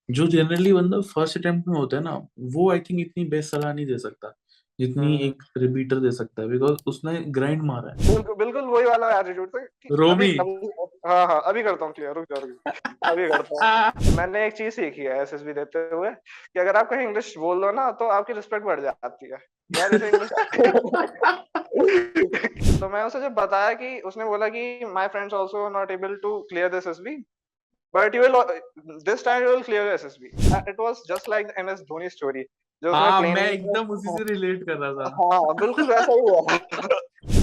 जो जनरली बंदा first attempt में होता है ना, वो आई थिंक इतनी बेस्ट सलाह नहीं दे सकता जितनी हम्म। एक रिपीटर दे सकता है, बिकॉज उसने ग्राइंड मारा है। बिल्कुल बिल्कुल वही वाला एटीट्यूड था कि अभी रोमी। अभी। हाँ हाँ, अभी करता हूँ क्लियर, रुक जा रुक जा, अभी करता हूँ। मैंने एक चीज सीखी है एसएसबी देते हुए कि अगर आप कहीं इंग्लिश बोल दो ना तो आपकी रिस्पेक्ट बढ़ जाती है। यार इसे इंग्लिश आती है। तो मैं उसे जब बताया कि उसने बोला कि my friends also not able to clear this SSB, but you will this time you will clear SSB. It was just like the MS Dhoni story जो उसने हाँ, प्लेन मैं में। एकदम उसी से रिलेट कर रहा था। हाँ, बिल्कुल वैसा ही हुआ।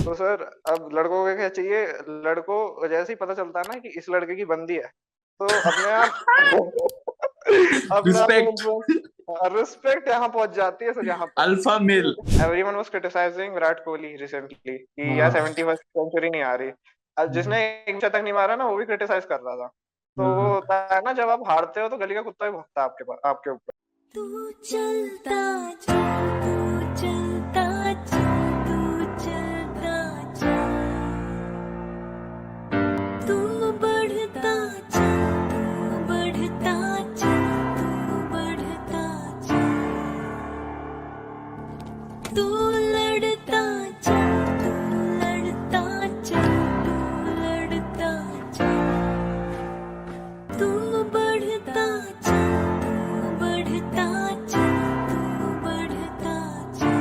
तो सर अब लड़कों को क्या चाहिए, लड़कों को जैसे ही पता चलता है ना कि इस लड़के की बंदी है, तो अपने आप अपने आप रिस्पेक्ट। रिस्पेक्ट यहाँ पहुँच जाती है सर यहाँ पर। Alpha male. Everyone was criticising Virat Kohli recently कि यार हाँ। 71st सेंचुरी नहीं आ रही। अब जिसने एक शतक नहीं मारा ना वो भी क्रिटिसाइज कर रहा था। तो वो हाँ। होता है ना जब आप हारते हो तो गली का कुत्ता भी भौंकता है आपके पास आपके ऊपर। तू चलता जा, तू चलता जा, तू चलता जा, तू बढ़ता जा, तू बढ़ता जा, तू बढ़ता जा, तू लड़ता जा, तू लड़ता जा, तू लड़ता जा, तू बढ़ता जा, तू बढ़ता जा, तू बढ़ता जा।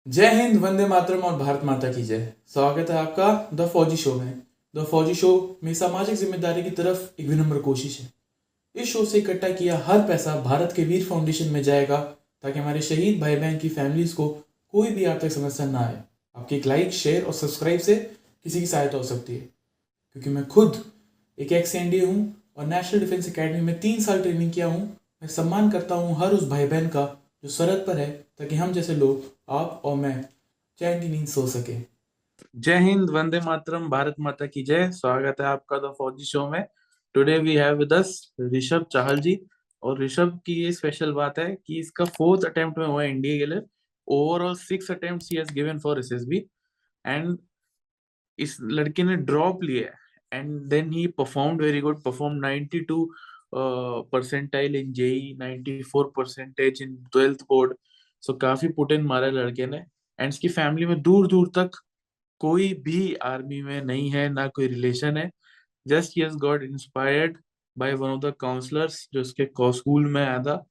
जय हिंद, वंदे मातरम और भारत माता की जय। स्वागत है आपका द फौजी शो में। द फौजी शो में सामाजिक जिम्मेदारी की तरफ एक विनम्र कोशिश है। इस शो से इकट्ठा किया हर पैसा भारत के वीर फाउंडेशन में जाएगा ताकि हमारे शहीद भाई बहन की फैमिलीज को कोई भी आर्थिक समस्या ना आए। आपके एक लाइक, शेयर और सब्सक्राइब से किसी की सहायता हो सकती है, क्योंकि मैं खुद एक एक्स एनडीए हूँ और नेशनल डिफेंस एकेडमी में 3 साल ट्रेनिंग किया हूँ। मैं सम्मान करता हूँ हर उस भाई बहन का जो सरहद पर है, ताकि हम जैसे लोग, आप और मैं, चैन की नींद सो सके। जय हिंद, वंदे मातरम, भारत माता की जय। स्वागत है आपका द फौजी शो में। Today we have with us Rishabh Chahal ji. और ऋषभ की ये स्पेशल बात है कि इसका फोर्थ अटेम्प्ट में हुआ है इंडिया के लिए। Overall 6 attempts he has given for SSB. And इस लड़के ने ड्रॉप लिया है and then he performed very good, perform 92 percentile in JEE, 94 percentage in 12th board. So काफी पुट इन मारा है लड़के ने। एंड इसकी फैमिली में दूर दूर तक कोई भी आर्मी में नहीं है, ना कोई रिलेशन है। Just he has got inspired by one of the counsellors जो उसके स्कूल में आया था।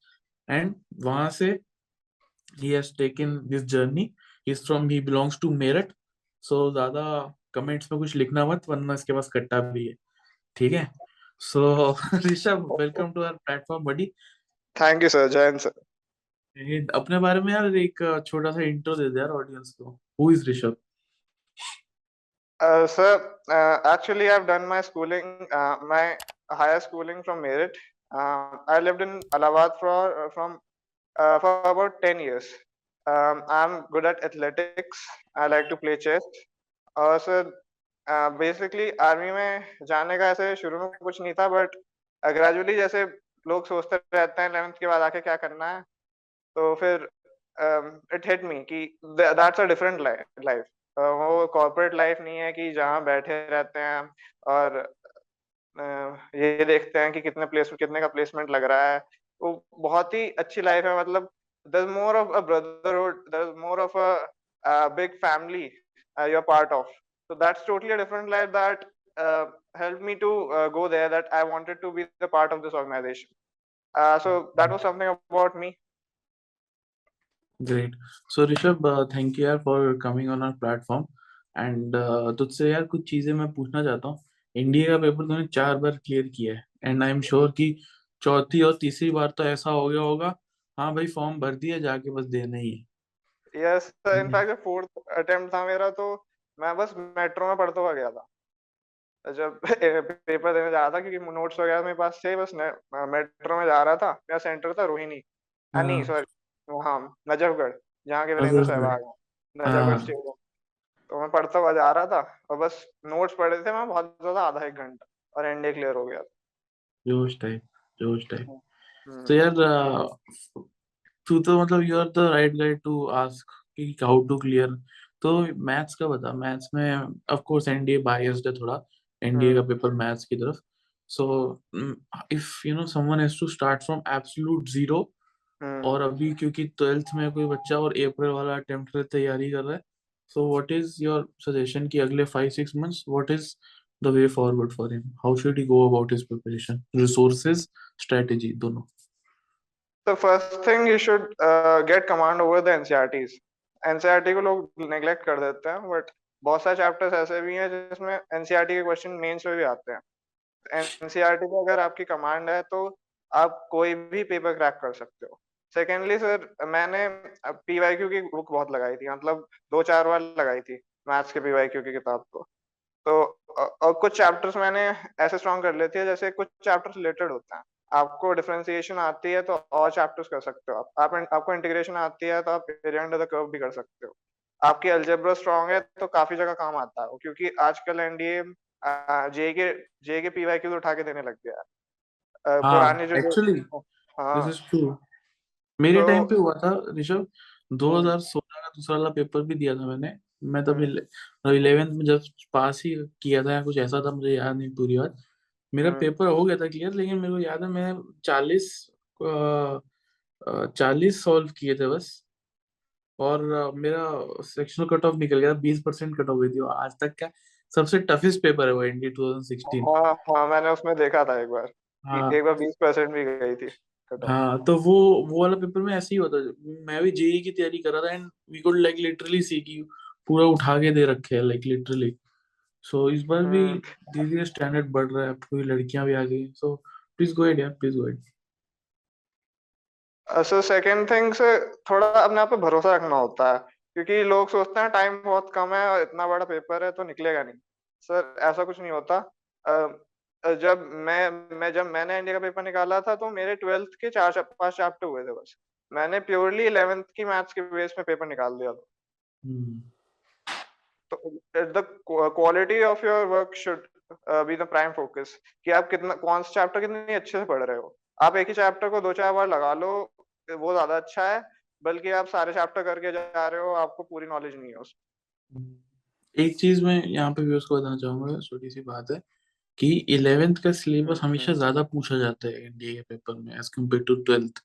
एंड वहां से he has taken this journey. He belongs to Meerut. सो ज्यादा कमेंट्स में कुछ लिखना मत, वरना इसके पास कट्टा भी है। ठीक है। So Rishabh, welcome to our platform buddy. Thank you sir, Jai Hind sir. अपने बारे में यार एक छोटा सा इंट्रो दे दे यार ऑडियंस को। Who is Rishabh? Sir, actually, I've done my schooling, my higher schooling from Meerut. I lived in Allahabad for about 10 years. I'm good at athletics. I like to play chess. और sir basically army में जाने का ऐसे शुरू में कुछ नहीं था, बट ग्रेजुअली जैसे लोग सोचते रहते हैं 11th के बाद आके क्या करना है, तो फिर इट हिट मी कि दैट्स अ डिफरेंट लाइफ। वो कॉर्पोरेट लाइफ नहीं है कि जहाँ बैठे रहते हैं और अ, ये देखते हैं कि कितने का प्लेसमेंट लग रहा है। वो बहुत ही अच्छी लाइफ है, मतलब there is more of a brotherhood, there is more of a big family you are part of. So that's totally a different life that helped me to go there, that I wanted to be the part of this organization. So that was something about me. Great. So Rishabh, thank you यार for coming on our platform. And तुझसे यार कुछ चीजें मैं पूछना चाहता हूँ। India का पेपर तूने 4 बार क्लियर किया है, एंड आई एम श्योर कि चौथी और तीसरी बार तो ऐसा हो गया होगा, हाँ भाई फॉर्म भर दिया, जाके बस देना ही है। यस, ठीक है। इनफैक्ट जब फोर्थ अटेम्प्ट था मेरा तो मैं बस मेट्रो में पढ़ता हुआ गया था। जब पेपर देने जा रहा था क्योंकि नोट्स वगैरह मेरे पास थे, बस मेट्रो में जा रहा था। मेरा सेंटर था रोहिणी, नहीं हाँ। सॉरी, हाँ, नजफगढ़, जहाँ के वीरेंद्र अजय। सहवाग हैं, नजफगढ़ हाँ। स्टेडियम। तो मैं पढ़ता हुआ जा रहा था और बस नोट्स पढ़े थे मैं बहुत ज्यादा, आधा एक घंटा, और एनडीए क्लियर हो गया था। जोश टाइप। जोश टाइप। तो हम्म। यार तू तो मतलब you are the right guy to ask कि हाउ टू क्लियर। तो मैथ्स का बता। मैथ्स में ऑफ कोर्स एनडीए बायस्ड है थोड़ा, एनडीए का हम्म। पेपर मैथ्स की तरफ। So if someone has to start from absolute zero, और अभी क्योंकि 12th में कोई बच्चा और अप्रैल वाला अटेम्प्ट की तैयारी कर रहा है, so what is your suggestion कि अगले 5-6 months what is the way forward for him? How should he go about his preparation? Resources, strategy, दोनों. The first thing you should get command over the NCERTs. NCERT को लोग neglect कर देते हैं, but बहुत सारे चैप्टर्स ऐसे भी हैं जिसमें NCERT के क्वेश्चन मेंस में भी आते हैं. NCERT पे अगर आपकी कमांड है तो आप कोई भी पेपर क्रैक कर सकते हो. सेकेंडली सर, मैंने PYQ की बुक बहुत लगाई थी, मतलब 2-4 बार लगाई थी मैथ्स के PYQ की किताब को. तो और कुछ चैप्टर्स मैंने ऐसे स्ट्रॉन्ग कर लेती है, जैसे कुछ चैप्टर्स रिलेटेड होते हैं. आपको डिफरेंशिएशन आती है तो और चैप्टर्स कर सकते हो आप. आपको इंटीग्रेशन आती है तो आप एरिया अंडर द कर्व भी कर सकते हो. आपकी अलजेब्रा स्ट्रॉन्ग है तो काफी जगह काम आता है, क्योंकि आजकल एनडीए जे के PYQ उठा के देने लग गया है. हाँ, पुराने जो एक्चुअली हाँ दिस इज ट्रू. मेरे तो टाइम पे हुआ था ऋषभ. 2016 का दूसरा वाला पेपर भी दिया था मैंने. मैं तब 11th में जब पास ही किया था या कुछ ऐसा था, मुझे याद नहीं पूरी बात. मेरा पेपर हो गया था क्लियर, लेकिन मेरे को याद है मैं 40 सॉल्व किए थे बस. और मेरा सेक्शनल कट ऑफ निकल गया. 20% कट ऑफ गई थी. और आज तक का सबसे टफेस्ट पेपर है वो एनडी 2016. हाँ मैंने उसमें देखा था एक बार कि हाँ एक बार 20% भी गई थी कट ऑफ. हाँ, तो वो वाला पेपर में ऐसे ही होता है. मैं भी जेई की तैयारी कर रहा था and we could like literally see कि पूरा उठा के दे रखे हैं लाइक लिटरली. सो इस बार भी धीरे धीरे स्टैंडर्ड बढ़ रहा है. अब कोई लड़कियां भी आ गई. सो प्लीज गो अहेड यार, please go ahead. So second thing से थोड़ा अपने आप पे भरोसा रखना होता है, क्योंकि लोग सोचते हैं टाइम बहुत कम है और इतना बड़ा पेपर है तो निकलेगा नहीं. सर ऐसा कुछ नहीं होता. जब मैंने इंडिया का पेपर निकाला था तो मेरे 12th के 4-5 चैप्टर हुए थे बस. मैंने प्योरली 11th की मैथ्स के बेस में पेपर निकाल दिया था. तो the quality of your work should be the prime focus, कि आप कौन सा चैप्टर कितने अच्छे से पढ़ रहे हो. आप एक ही चैप्टर को 2-4 बार लगा लो, वो ज्यादा अच्छा है, बल्कि आप सारे चैप्टर करके जा रहे हो, आपको पूरी नॉलेज नहीं है उसमें. एक चीज मैं यहाँ पे व्यूअर्स को बताना चाहूंगा, छोटी सी बात है कि 11th का सिलेबस हमेशा ज्यादा पूछा जाता है एनडीए के पेपर में एज कम्पेयर टू 12th.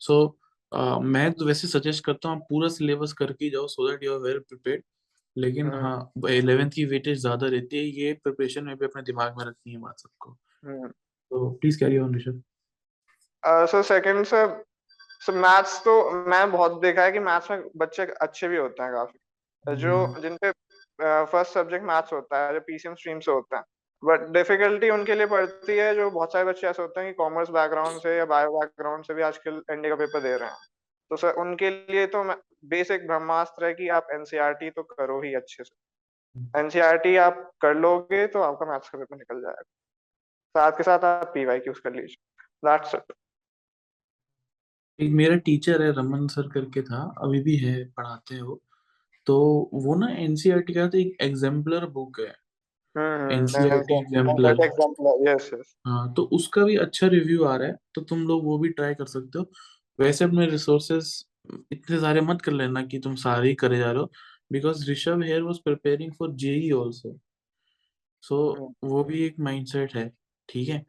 सो मैं तो वैसे सजेस्ट करता हूँ आप पूरा सिलेबस करके ही जाओ so that you are well prepared. लेकिन हाँ, 11th की वेटेज ज्यादा रहती है. ये प्रिपरेशन में भी अपने दिमाग में रखनी है बात सबको. तो please carry on Rishabh. So second sir maths तो मैं बहुत देखा है कि मैथ्स में बच्चे अच्छे भी होते हैं काफी, जो जिनपे फर्स्ट सब्जेक्ट मैथ्स होता है, जो पीसीएम स्ट्रीम से होता है. बट डिफिकल्टी उनके लिए पड़ती है जो बहुत सारे बच्चे ऐसे होते हैं कि कॉमर्स बैकग्राउंड से या बायो बैकग्राउंड से भी आजकल एनडी का पेपर दे रहे हैं. तो सर उनके लिए तो बेसिक ब्रह्मास्त्र है कि आप एनसीईआरटी तो करो ही अच्छे से. एनसीईआरटी आप कर लोगे तो आपका मैथ्स का पेपर निकल जाएगा. साथ के साथ आप पीवाईक्यूज कर लीजिए. That's it. एक मेरा टीचर है रमन सर करके था, अभी भी है, पढ़ाते हैं वो. तो वो ना एनसीईआरटी का तो एक एग्जाम्पलर बुक है, एनसीईआरटी एग्जाम्पलर. Yes yes. हाँ, तो उसका भी अच्छा रिव्यू आ रहा है, तो तुम लोग वो भी ट्राई कर सकते हो. वैसे अपने रिसोर्सेस इतने सारे मत कर लेना कि तुम सारे ही करे जा रहे हो, because Rishabh here was preparing for JEE also. So वो भी एक माइंडसेट है. ठीक है.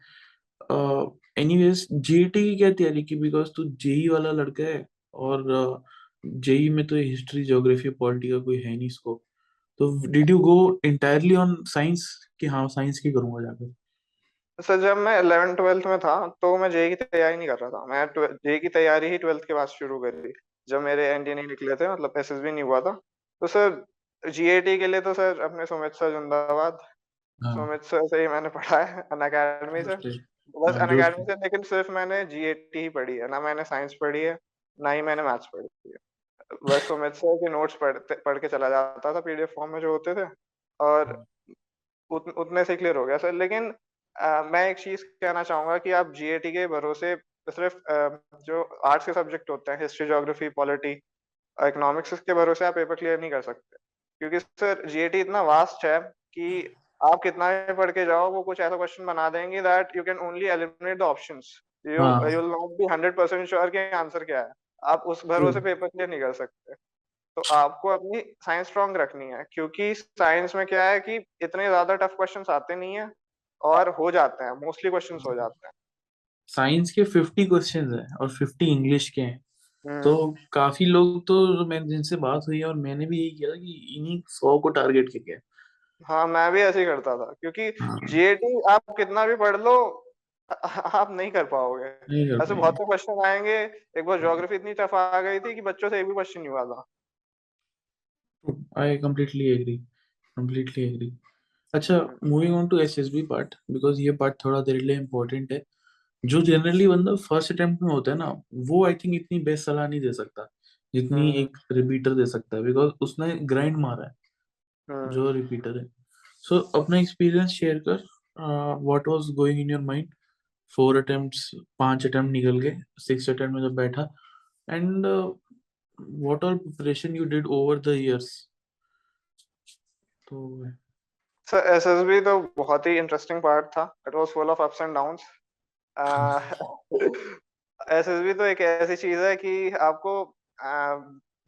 एनीवेज जीटी की क्या तैयारी की, बिकॉज तू जेई वाला लड़का है और जेई में तो हिस्ट्री ज्योग्राफी पॉलिटी का कोई है नहीं स्कोप. तो did you go entirely on science कि हाँ साइंस की करूंगा जाकर? सर जब मैं 11th-12th में था तो मैं जेई की तैयारी नहीं कर रहा था. मैं जेई की तैयारी ही 12th के बाद शुरू करी, जब मेरे एनडी नहीं निकले थे, मतलब एसएसबी नहीं हुआ था. तो सर जीएटी के लिए तो सर अपने सुमित सर जिंदाबाद. हाँ, सुमित सर से ही मैंने पढ़ा है अनअकैडमी से, बस हाँ, अनअकैडमी से. लेकिन सिर्फ मैंने जीएटी ही पढ़ी है, ना मैंने साइंस पढ़ी है ना ही मैंने मैथ्स पढ़ी है. बस सुमित सर के नोट्स पढ़ के चला जाता था पीडीएफ फॉर्म में जो होते थे, और उतने से क्लियर हो गया सर. लेकिन मैं एक चीज कहना चाहूंगा कि आप जीएटी के भरोसे सिर्फ जो आर्ट्स के सब्जेक्ट होते हैं, हिस्ट्री ज्योग्राफी पॉलिटी इकोनॉमिक्स, के भरोसे आप पेपर क्लियर नहीं कर सकते, क्योंकि सर जीएटी इतना वास्ट है कि आप कितना भी पढ़ के जाओ, वो कुछ ऐसा क्वेश्चन बना देंगे that you can only eliminate the options. You हाँ, विल नॉट बी 100% श्योर कि आंसर क्या है. आप उस भरोसे पेपर क्लियर नहीं कर सकते. तो आपको अपनी साइंस स्ट्रॉन्ग रखनी है, क्योंकि साइंस में क्या है कि इतने ज्यादा टफ क्वेश्चंस आते नहीं है, और हो जाते हैं, मोस्टली क्वेश्चंस हो जाते हैं। साइंस के 50 क्वेश्चंस हैं और 50 इंग्लिश के हैं, तो हम्म, काफी लोग तो मैं जिनसे बात हुई है और मैंने भी यही किया था कि इन्हीं 100 को टारगेट किया है। हाँ मैं भी ऐसे ही करता था, क्योंकि हाँ, जीएटी आप कितना भी पढ़ लो आप नहीं कर पाओगे। नहीं कर ऐसे बहुत पाएंगे। से क्वेश्चन आएंगे। एक बार ज्योग्राफी इतनी टफ आ गई थी कि बच्चों से एक भी क्वेश्चन नहीं हुआ था। I completely agree, completely agree. अच्छा, hmm, moving on to SSB part, because ये पार्ट थोड़ा तेरे लिए इम्पोर्टेंट है। जो जनरली बंदा फर्स्ट अटेम्प्ट में होता है ना, वो आई थिंक इतनी बेस्ट सलाह नहीं दे सकता जितनी हम्म, एक रिपीटर दे सकता है, बिकॉज उसने ग्राइंड मारा है हम्म। जो रिपीटर है। सो अपना एक्सपीरियंस शेयर कर, what was going in your mind. 4 attempts, 5 attempt निकल गए, 6 अटेम्प्ट में जब बैठा, and what all preparation you did over the years. तो सर एसएसबी तो बहुत ही इंटरेस्टिंग पार्ट था। It was full of ups and downs. SSB तो एक ऐसी चीज है कि आपको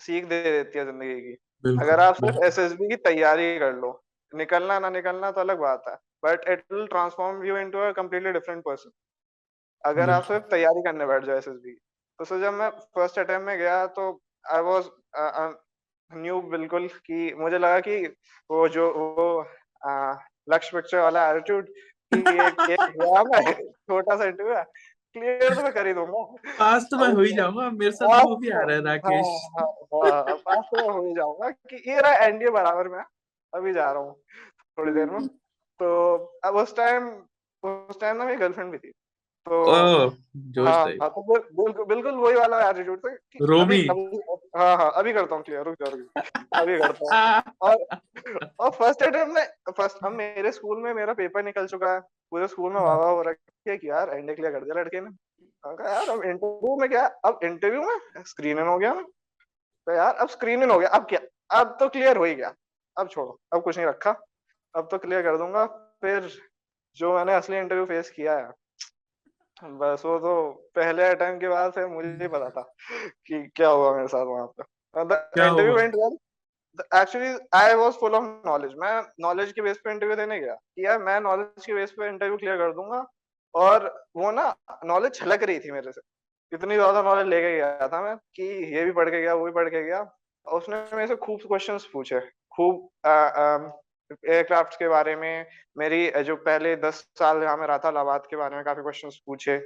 सीख दे देती है जिंदगी की। बिल्कुल अगर आप सिर्फ बिल्कुल। एसएसबी की तैयारी कर लो, निकलना ना निकलना तो अलग बात है, but it will transform you into a completely different person अगर आप बिल्कुल सिर्फ तैयारी करने बैठ जाओ एसएसबी। तो सर जब मैं फर्स्ट अटेम्प्ट में गया तो आई वाज न्यू बिल्कुल, कि मुझे लगा कि वो जो वो लक्ष्य पिक्चर वाला एटीट्यूड, कि एक एक एग्जाम है, छोटा सा इंटरव्यू है, क्लियर तो मैं कर ही दूंगा। पास तो मैं हो ही अब जाऊंगा, मेरे साथ हाँ वो भी आ रहा है हाँ राकेश। हाँ हाँ, पास तो मैं हो ही जाऊंगा कि ये रहा एनडीए बराबर में है। अभी जा रहा हूँ थोड़ी देर में। तो अब उस टाइम ना मेरी गर्लफ्रेंड भी थी। तो ओह, जोश हाँ टाइप। हाँ, तो बिल्कुल बिल्कुल वही वाला एटीट्यूड था कि अभी रोमी। अभी हाँ हाँ अभी करता हूँ क्लियर, रुक जा रुक जा, अभी करता हूँ। और फर्स्ट अटेम्प्ट में फर्स्ट, अब मेरे स्कूल में मेरा पेपर निकल चुका है, पूरे स्कूल में वाह वाह हो रखी है कि यार एनडीए क्लियर कर दिया लड़के ने। मैंने कहा यार अब इंटरव्यू में क्या, अब इंटरव्यू में स्क्रीन इन हो गया ना, तो यार अब स्क्रीन इन हो गया, अब क्या, अब तो क्लियर हो ही गया, अब छोड़ो, अब कुछ नहीं रखा, अब तो क्लियर कर दूंगा। फिर जो मैंने असली इंटरव्यू फेस किया है, बस वो तो पहले अटेम्प्ट के बाद फिर मुझे ही पता था कि क्या हुआ मेरे साथ वहां पे। द क्या इंटरव्यू हुआ? Went well. Actually I was full of knowledge, मैं नॉलेज के बेस पे इंटरव्यू देने गया कि यार मैं नॉलेज के बेस पे इंटरव्यू क्लियर कर दूंगा। और वो ना नॉलेज छलक रही थी मेरे से, इतनी ज्यादा नॉलेज लेके गया था मैं कि ये भी पढ़ के गया वो भी पढ़ के गया। और उसने मेरे से खूब क्वेश्चंस पूछे, खूब एयरक्राफ्ट के बारे में, मेरी जो पहले 10 साल जहाँ मैं रहा था इलाहाबाद के बारे में काफी क्वेश्चंस पूछे।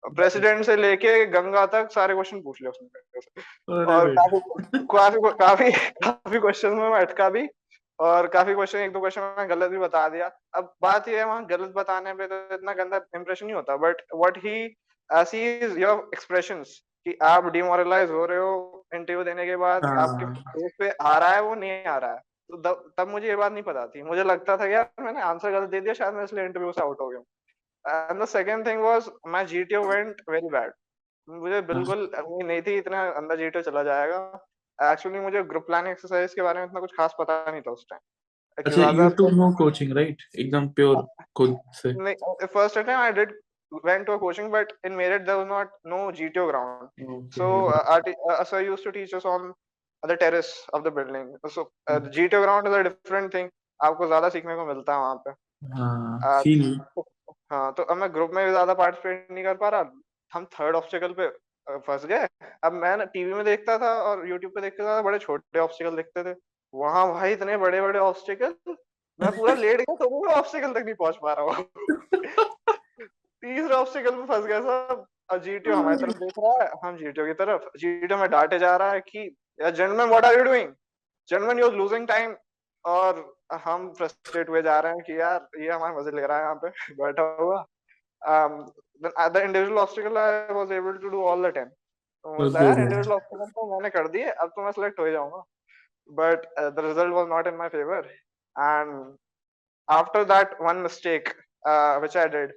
प्रेसिडेंट से लेके गंगा तक सारे क्वेश्चन पूछ लिया उसने मेरे से। अरे और काफी बेटा। काफी काफी काफी क्वेश्चन में मैं अटका भी, और काफी क्वेश्चन, एक दो क्वेश्चन में गलत भी बता दिया। अब बात ये है वहां गलत बताने पे तो इतना गंदा इंप्रेशन नहीं होता, but what he sees your expressions, कि आप डिमोरलाइज हो रहे हो इंटरव्यू देने के बाद, आपके हाँ, फेस पे आ रहा है वो नहीं आ रहा है। तो तब मुझे ये बात नहीं पता थी, मुझे लगता था यार मैंने आंसर गलत दे दिया, शायद मैं इसलिए इंटरव्यू से आउट हो गया। And the second thing was my GTO went very bad. मुझे हाँ। बिल्कुल उम्मीद नहीं थी इतना अंदर जीटीओ चला जाएगा। एक्चुअली मुझे ग्रुप प्लानिंग एक्सरसाइज के बारे में इतना कुछ खास पता नहीं था उस टाइम, कि अच्छा, यू ज्यादा टू नो कोचिंग राइट, एकदम प्योर खुद से। नहीं। First time I did went to a coaching, but in Meerut there was not no GTO ground. So okay. our sir used to teach us on the terrace of the building. So the GTO ground is a different thing. आपको ज्यादा सीखने को मिलता है वहाँ पे। हाँ, uh, feel. हाँ तो अब मैं ग्रुप में भी ज्यादा पार्टिसिपेट नहीं कर पा रहा। हम थर्ड ऑब्स्टिकल पे फंस गए। अब मैं ना टीवी में देखता था और यूट्यूब पे देखता था, बड़े छोटे ऑब्स्टिकल दिखते थे, वहां भाई इतने बड़े बड़े ऑब्स्टिकल, मैं पूरा लेट गया तो मैं ऑब्स्टिकल तक नहीं पहुंच पा रहा हूँ। तीसरे ऑब्स्टिकल पे फंस गया सब। और जीटीओ हमारी तरफ देख रहा है, हम जीटीओ की तरफ, जीटीओ में डांटे जा रहा है कि यार gentleman what are you doing, gentleman you are losing time. और हम फ्रस्ट्रेट हुए जा रहे हैं कि यार ये हमारे मजे ले रहा है यहाँ पे बैठा हुआ। the individual obstacle I was able to do all the time. तो मुझे लगा यार इंडिविजुअल ऑब्स्टिकल तो मैंने कर दिए, अब तो मैं सिलेक्ट हो ही जाऊंगा। But the result was not in my favour. And after that one mistake which I did,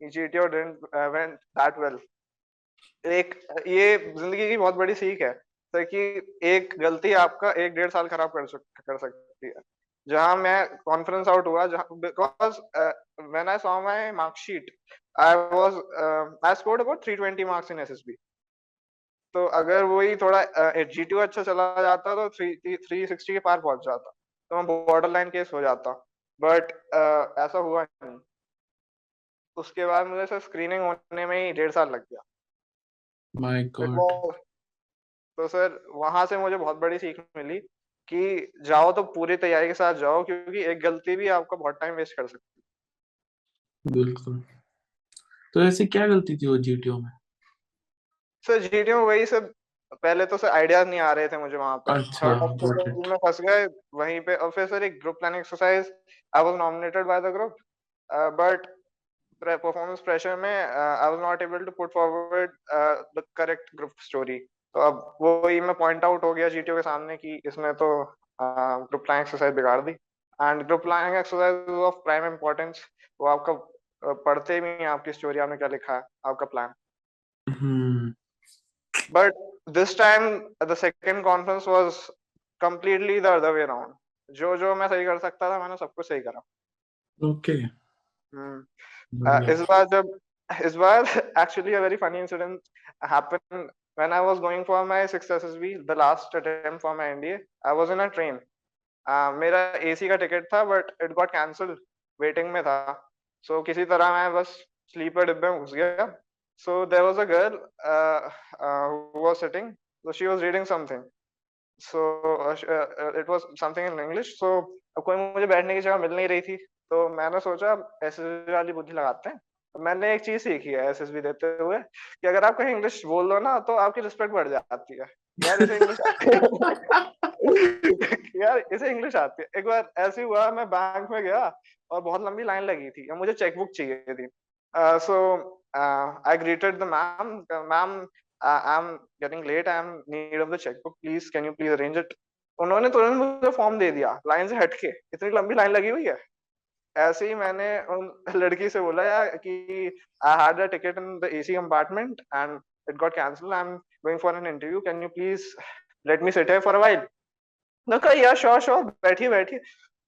GTO didn't went that well. एक ये जिंदगी की बहुत बड़ी सीख है सर, कि एक गलती आपका 1-1.5 साल खराब कर सकती है। जहां मैं कॉन्फिडेंस आउट हुआ, जहां because when I saw my marksheet, I scored about 320 marks in SSB. तो अगर वही थोड़ा जीटीओ अच्छा चला जाता तो 360 के पार पहुंच जाता, तो मैं बॉर्डर लाइन केस हो जाता। बट ऐसा हुआ नहीं। उसके बाद मुझे सर स्क्रीनिंग होने में ही 1.5 साल लग गया। My It God. was- तो सर वहां से मुझे बहुत बड़ी सीख मिली कि जाओ तो पूरी तैयारी के साथ जाओ, क्योंकि एक गलती भी आपका बहुत टाइम वेस्ट कर सकती बिल्कुल। तो ऐसी क्या गलती थी वो जीटीओ में? है। सर जीटीओ में वही सब, पहले तो सर आइडियाज नहीं आ रहे थे मुझे वहां पे, अच्छा, थर्ड गॉट इट। में फंस गए वहीं पे। और फिर सर एक group planning exercise, I was nominated by the group, but performance pressure में I was not able to put forward the correct group story. तो अब वही मैं पॉइंट आउट हो गया जीटीओ के सामने कि इसने तो ग्रुप प्लानिंग एक्सरसाइज बिगाड़ दी। And group planning exercise of prime importance, वो आपका पढ़ते भी हैं आपकी स्टोरी, आपने क्या लिखा है, आपका plan. Hmm. But this time the second conference was completely the other way around. जो जो मैं सही कर सकता था मैंने सब कुछ सही करा। ओके, हम्म। बढ़िया। इस बार actually a very funny incident happened when I was going for my 6th SSB, the last attempt for my NDA. I was in a train. मेरा AC का टिकट था but it got cancelled, waiting में था। So किसी तरह मैं bus sleeper डिब्बे में घुस गया। So there was a girl who was sitting, so she was reading something. So it was something in English. So अब कोई मुझे बैठने की जगह मिल नहीं रही थी, तो मैंने सोचा एसएसबी वाली बुद्धि लगाते हैं। तो मैंने एक चीज सीखी है एसएसबी देते हुए कि अगर आप कहीं इंग्लिश बोल दो ना तो आपकी रिस्पेक्ट बढ़ जाती है। यार इसे इंग्लिश आती है। यार इसे इंग्लिश आती है। एक बार ऐसे ही हुआ, मैं बैंक में गया और बहुत लंबी लाइन लगी थी और मुझे चेकबुक चाहिए थी। So I greeted the ma'am, ma'am I'm getting late, I'm in need of the checkbook, please can you please arrange it। उन्होंने तुरंत मुझे फॉर्म दे दिया लाइन से हटके, इतनी लंबी लाइन लगी हुई है। ऐसे ही मैंने उन लड़की से बोला यार कि I had a ticket in the AC compartment and it got cancelled, I'm going for an interview, can you please let me sit here for a while। उन्होंने कहा यार श्योर श्योर, बैठिए बैठिए।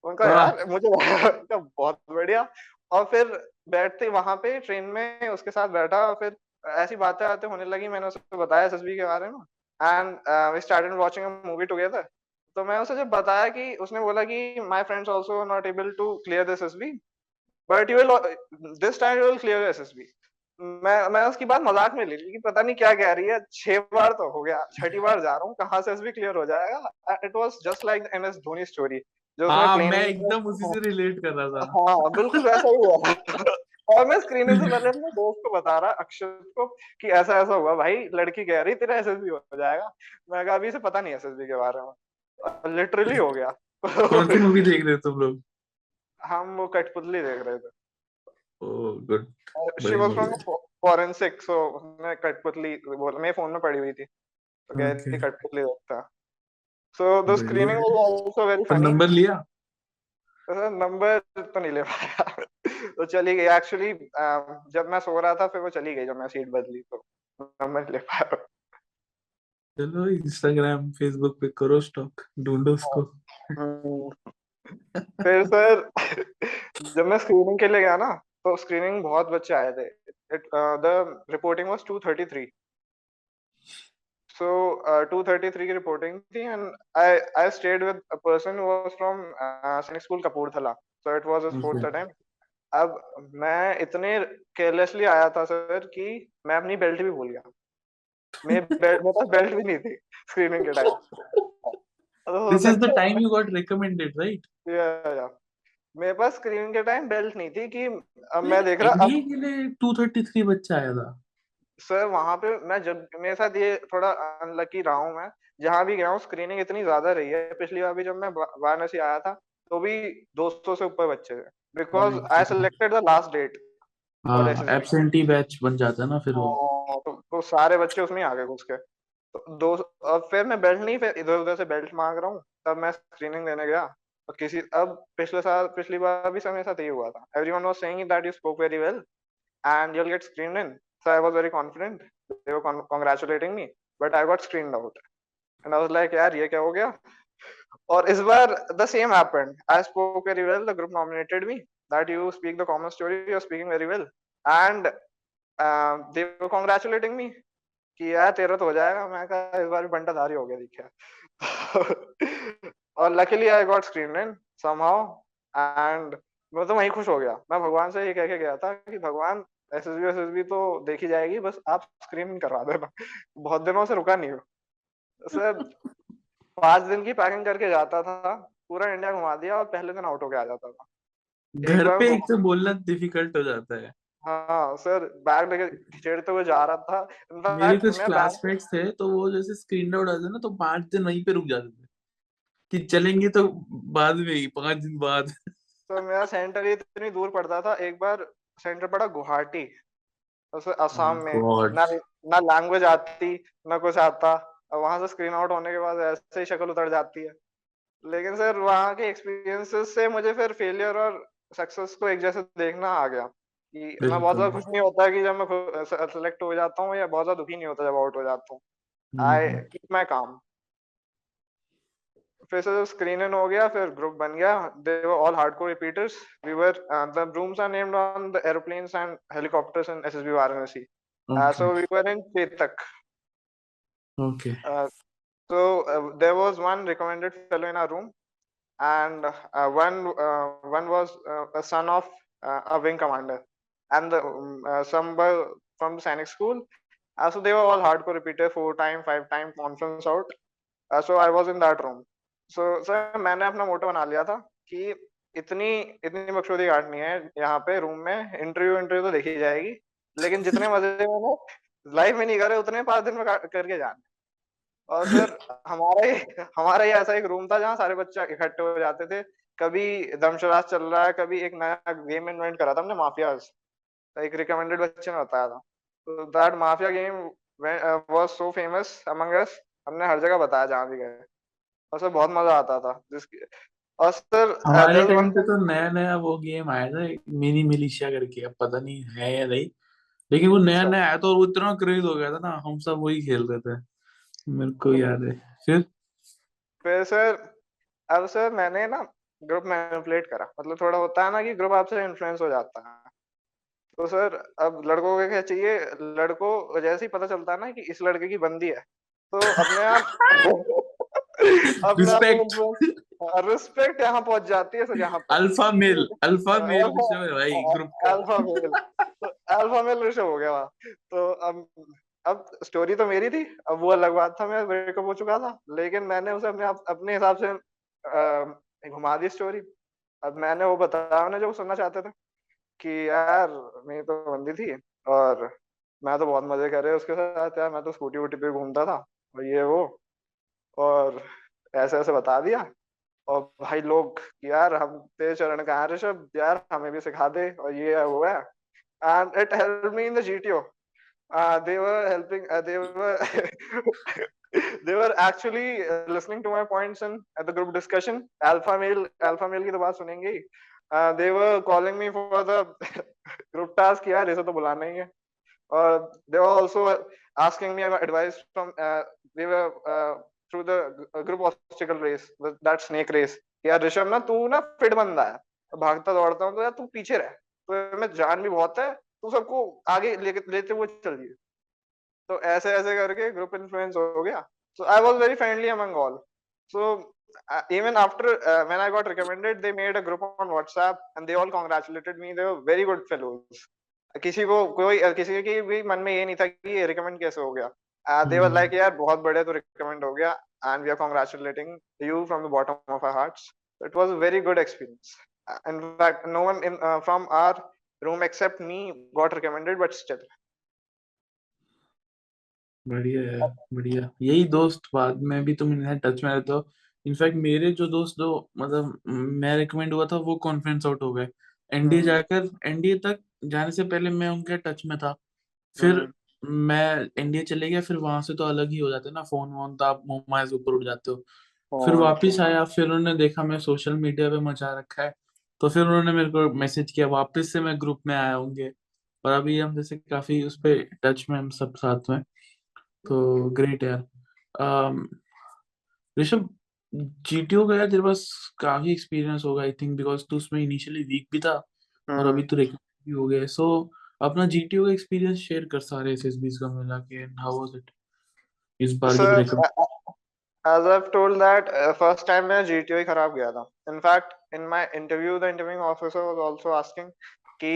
उनका वाह। यार मुझे उनका बहुत बढ़िया। और फिर बैठते वहां पे ट्रेन में उसके साथ बैठा, और फिर ऐसी बातें आते होने लगी। मैंने उसे बताया एसएसबी के बारे में and we started watching a movie together. तो मैं उसे जब बताया कि उसने बोला कि my friends also not able to clear this SSB, but you will this time you will clear SSB. मैं उसकी बात मजाक में ले ली कि पता नहीं क्या कह रही है, 6 बार तो हो गया, 6ठी बार जा रहा हूँ, कहाँ से एसएसबी क्लियर हो जाएगा। It was just like MS Dhoni story, जो उसने हाँ, प्लेन मैं में। एकदम उसी से रिलेट कर रहा था। हाँ बिल्कुल वैसा ही हुआ। और मैं स्क्रीनिंग से पहले अपने दोस्त को बता रहा, अक्षत को, कि ऐसा ऐसा हुआ भाई, लड़की कह रही तेरा एसएसबी हो जाएगा। मैं कहा अभी से पता नहीं एसएसबी के बारे में, लिटरली हो गया। कौन सी मूवी देख रहे हो तुम लोग? हम वो कठपुतली देख रहे थे। ओह, गुड। शी बड़ी वाज मूवी फ्रॉम है। फॉरेंसिक, सो मैं कठपुतली बोल, मेरे फोन में पड़ी हुई थी, तो कह रही ओके, थी कठपुतली देखता। सो द बढ़िया स्क्रीनिंग है। वाज आल्सो वेरी और फनी। नंबर लिया? नंबर तो नहीं ले पाया। तो चली गई एक्चुअली, जब मैं सो रहा था फिर वो चली गई, जब मैं सीट बदली तो नंबर नहीं ले पाया। चलो, इंस्टाग्राम फेसबुक पे करो स्टॉक, ढूंढो उसको। हम्म। फिर सर जब मैं स्क्रीनिंग के लिए गया ना, तो स्क्रीनिंग बहुत बच्चे आए थे। The reporting was 233। So 233 की रिपोर्टिंग थी and I stayed with a person who was from सैनिक school Kapurthala, so it was his okay. 4th attempt। अब मैं इतने केयरलेसली आया था सर कि मैं अपनी बेल्ट भी भूल गया। मेरे पास बेल्ट भी नहीं थी स्क्रीनिंग के टाइम। तो हो दिस इज द सकता time you got recommended, right? है या मेरे पास स्क्रीनिंग के टाइम बेल्ट नहीं थी कि अब मैं लेकिन देख रहा। एनडीए के लिए 233 बच्चा आया था। सर वहां पे मैं, जब मेरे साथ ये थोड़ा अनलकी रहा हूँ, मैं जहां भी गया हूँ स्क्रीनिंग इतनी ज्यादा रही है। पिछली बार भी जब मैं वाराणसी आया था तो भी 200 से ऊपर बच्चे थे, because I selected the last date for हाँ, एसएसबी। एब्सेंटी बैच बन जाता है ना फिर वो। तो सारे बच्चे उसमें ही आ गए घुस के। तो दो, और फिर मैं बेल्ट नहीं, फिर इधर उधर से बेल्ट मांग रहा हूँ, तब मैं स्क्रीनिंग देने गया। और किसी, अब पिछले साल, पिछली बार भी मेरे साथ यही हुआ था। Everyone was saying that you spoke very well and you'll get screened in, so I was very confident, they were congratulating me, but I got screened out and I was like यार ये क्या हो गया। और इस बार the same happened, I spoke very well, the group nominated me that you speak the common story, you're speaking very well, and they were congratulating me कि यार तेरा तो हो जाएगा। मैं कहा इस बार भी बंटाधारी हो गया दिखा। और luckily I got screened in somehow, and मैं तो वहीं खुश हो गया। मैं भगवान से ये कह के गया था कि भगवान एसएसबी तो देखी जाएगी, बस आप स्क्रीनिंग करवा देना। बहुत दिनों से रुका नहीं हूँ सर। 5 दिन की पैकिंग करके जाता था, पूरा इंडिया घुमा दिया और पहले दिन आउट होके आ जाता था। एक घर बार पे एक तो बोलना डिफिकल्ट हो जाता है। हाँ सर, बैग लेके खिचेड़ते हुए जा रहा था। मेरे इनफैक्ट कुछ मैं बैग क्लासमेट्स थे तो वो जैसे स्क्रीन आउट आते ना तो 5 दिन वहीं पे रुक जाते थे कि चलेंगे तो बाद में ही, 5 दिन बाद। तो मेरा सेंटर ही इतनी दूर पड़ता था। एक बार सेंटर पड़ा गुवाहाटी, उसे असम में। गॉड। ना ना लैंग्वेज आती, ना कुछ आता। और वहां से स्क्रीन आउट होने के बाद ऐसे ही शक्ल उतर जाती है। लेकिन सर वहाँ के एक्सपीरियंसेस से मुझे फिर फेलियर और सक्सेस को एक जैसे देखना आ गया कि मैं बहुत बिल्कुल। ज्यादा खुश नहीं होता कि जब मैं सेलेक्ट हो जाता हूँ, या बहुत ज्यादा दुखी नहीं होता जब आउट हो जाता हूँ। आई हम्म। कीप माई काम। फिर से जब स्क्रीन इन हो गया, फिर ग्रुप बन गया। They were all hardcore repeaters. We were the rooms are named on the aeroplanes and helicopters in SSB Varanasi. Okay. So we were in Chetak. Okay. Uh, so there was one recommended fellow in our room, and one was a son of a wing commander, and some were from the Sainik school. So they were all hardcore repeater, 4 time, 5 time conference out. So I was in that room. So sir मैंने अपना मोटो बना लिया था कि इतनी इतनी बकचोदी काटनी है यहाँ पे रूम में। इंटरव्यू तो देखी जाएगी, लेकिन जितने मजे मैंने लाइफ में नहीं करे उतने 5 दिन में करके जाने। और सर हमारा ही ऐसा एक रूम था जहाँ सारे बच्चे इकट्ठे हो जाते थे। कभी दमशराज चल रहा है, कभी एक नया गेम इन्वेंट करा था हमने, माफियाज। एक रिकमेंडेड बच्चे ने बताया था। तो that mafia game was so famous among us. हमने हर जगह बताया जहाँ भी गए, और सर बहुत मजा आता था जिसकी। और सर हमारे देयर वन टाइम पे तो नया नया वो गेम आया था मिनी मिलिशिया करके, अब पता नहीं है या नहीं, लेकिन वो नया अच्छा। नया आया था और वो इतना क्रेज हो गया था ना, हम सब वही खेल रहे थे। मेरे को याद है। फिर फिर सर अब सर मैंने ना ग्रुप मैनिपुलेट करा। मतलब थोड़ा होता है ना कि ग्रुप आपसे इन्फ्लुएंस हो जाता है। तो सर अब लड़कों को क्या चाहिए, लड़कों को जैसे ही पता चलता है ना कि इस लड़के की बंदी है, तो अपने आप अपने आप रिस्पेक्ट। रिस्पेक्ट यहाँ पहुंच जाती है सर यहाँ पे। अल्फा मेल ऋषभ है भाई ग्रुप का। Alpha male. तो अल्फा मेल ऋषभ हो गया वहाँ। तो अब स्टोरी तो मेरी थी। अब वो अलग बात था, मैं ब्रेकअप हो चुका था, लेकिन मैंने उसे अपने हिसाब से घुमा दी स्टोरी। अब मैंने वो बताया उन्हें जो वो सुनना चाहते थे कि यार मेरी तो बंदी थी, और मैं तो बहुत मजे कर रहे उसके साथ यार, मैं तो स्कूटी वूटी पे घूमता था और ये वो, और ऐसे ऐसे बता दिया। और भाई लोग कि यार हम तेरे चरण का है ऋषभ, यार हमें भी सिखा दे, और ये है वो है। And it help me in the GTO. They were helping. They were actually listening to my points in at the group discussion. Alpha male की तो बात सुनेंगे ही। They were calling me for the group task, यार इसे तो बुलाना ही है। और they were also asking me advice from we were through the group obstacle race, that snake race। यार ऋषभ ना तू ना फिट बंदा है, भागता दौड़ता हूँ, तो यार तू पीछे रह, तो में जान भी बहुत है, तू सबको आगे लेते हुए चलिए। तो ऐसे ऐसे करके ग्रुप इन्फ्लुएंस हो गया। So I was very friendly among all. So even after when I got recommended, they made a group on WhatsApp and they all congratulated me. They were very good fellows. किसी की भी मन में ये नहीं था कि ये रिकमेंड कैसे हो गया। They were like यार बहुत बढ़िया तो रिकमेंड हो गया, and we are congratulating you from the bottom of our hearts. It was a very good experience. In fact, no one from our room except me got recommended, but still. बढ़िया है, बढ़िया। यही दोस्त बाद में भी तुम इन्हें टच में रहते हो। इनफैक्ट मेरे जो दोस्त जो मतलब मैं रिकमेंड हुआ था वो कॉन्फ्रेंस आउट हो गए। एनडीए हम्म जाकर, एनडीए तक जाने से पहले मैं उनके टच में था। फिर हम्म मैं एनडीए चले गया, फिर वहां से तो अलग ही हो जाते ना, फोन वोन तो आप मोबाइल से ऊपर उठ जाते हो। फिर हाँ वापिस आया, फिर उन्होंने देखा मैं सोशल मीडिया पे मचा रखा है, तो फिर उन्होंने मेरे को मैसेज किया, वापस से मैं ग्रुप में आया होंगे। और अभी हम जैसे काफी उस पे टच में हम सब साथ में। तो ग्रेट यार। अम, ऋषभ, जीटीओ का यार तेरे पास काफी एक्सपीरियंस होगा आई थिंक, बिकॉज तू उसमें इनिशियली वीक भी था और अभी हम्म तो रेकमेंड भी हो गया। सो अपना जीटीओ का एक्सपीरियंस शेयर कर सारे एसएसबीस का मिला के, हाउ वाज इट इस बार जब sir recommend. As I've told that first time मैं GTO ही खराब गया था. In fact, in my interview, the interviewing officer was also asking कि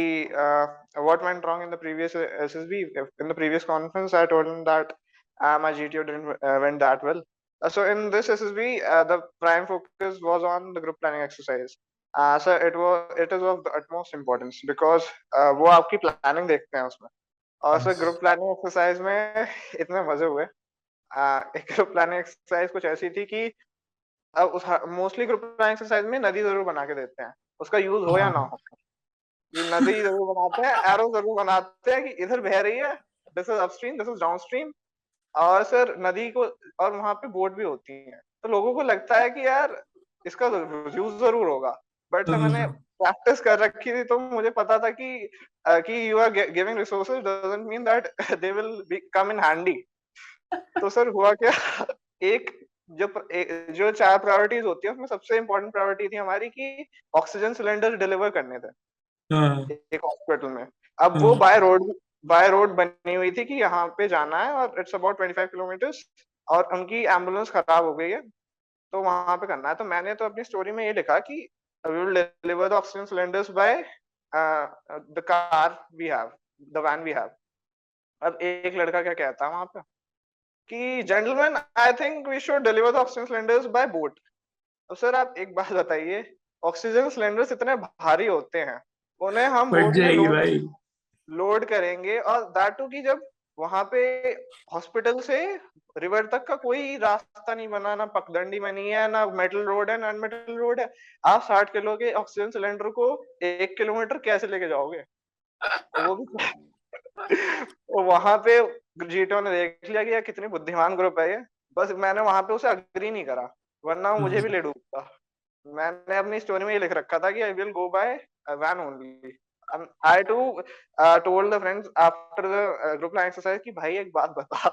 what went wrong in the previous SSB. In the previous conference, I told him that my GTO didn't went that well. So in this SSB, the prime focus was on the group planning exercise. So it is of the utmost importance because वो आपकी planning देखते हैं उसमें. और sir group planning exercise में इतने मजे हुए. एक ग्रुप प्लानिंग एक्सरसाइज कुछ ऐसी थी कि अब उस मोस्टली ग्रुप प्लानिंग एक्सरसाइज में नदी जरूर बना के देते हैं, उसका यूज हो या ना हो. ये नदी जरूर बनाते हैं, एरो जरूर बनाते हैं कि इधर बह रही है, this is upstream, this is downstream. और सर नदी को, और वहां पे बोट भी होती है, तो लोगों को लगता है कि यार इसका यूज जरूर होगा. बट मैंने प्रैक्टिस कर रखी थी, तो मुझे पता था कि you are giving resources doesn't mean that they will be come in handy. तो सर हुआ क्या, एक जो 4 प्रायोरिटीज होती है उसमें सबसे इम्पोर्टेंट प्रायोरिटी थी हमारी कि ऑक्सीजन सिलेंडर डिलीवर करने थे एक हॉस्पिटल में. अब वो बाय रोड बनी हुई थी कि यहाँ पे जाना है और इट्स अबाउट 25 किलोमीटर्स, और उनकी एम्बुलेंस खराब हो गई है तो वहां पे करना है. तो मैंने तो अपनी स्टोरी में ये लिखा कि we will deliver the oxygen cylinders by the car we have, the van we have. अब एक लड़का क्या कहता है वहां पे कि gentleman, I think we should deliver the oxygen cylinders by boat. अब सर आप एक बात बताइए, ऑक्सीजन सिलेंडर्स इतने भारी होते हैं, उन्हें हम फट बोट में जाएगी भाई. लोड करेंगे, और दैट टू कि जब वहां पे हॉस्पिटल से रिवर तक का कोई रास्ता नहीं बना, ना पगडंडी बनी है, ना मेटल रोड है, ना अनमेटल रोड है. आप 60 किलो के ऑक्सीजन सिलेंडर को 1 किलोमीटर कैसे लेके जाओगे? वो भी तो वहां पे जीटो ने देख लिया कि यार कितनी बुद्धिमान ग्रुप है ये. बस मैंने वहां पे उसे अग्री नहीं करा, वरना वो मुझे भी ले डूबता. मैंने अपनी स्टोरी में ये लिख रखा था कि I will go by van only. I too told the friends after the group plan exercise कि भाई एक बात बता,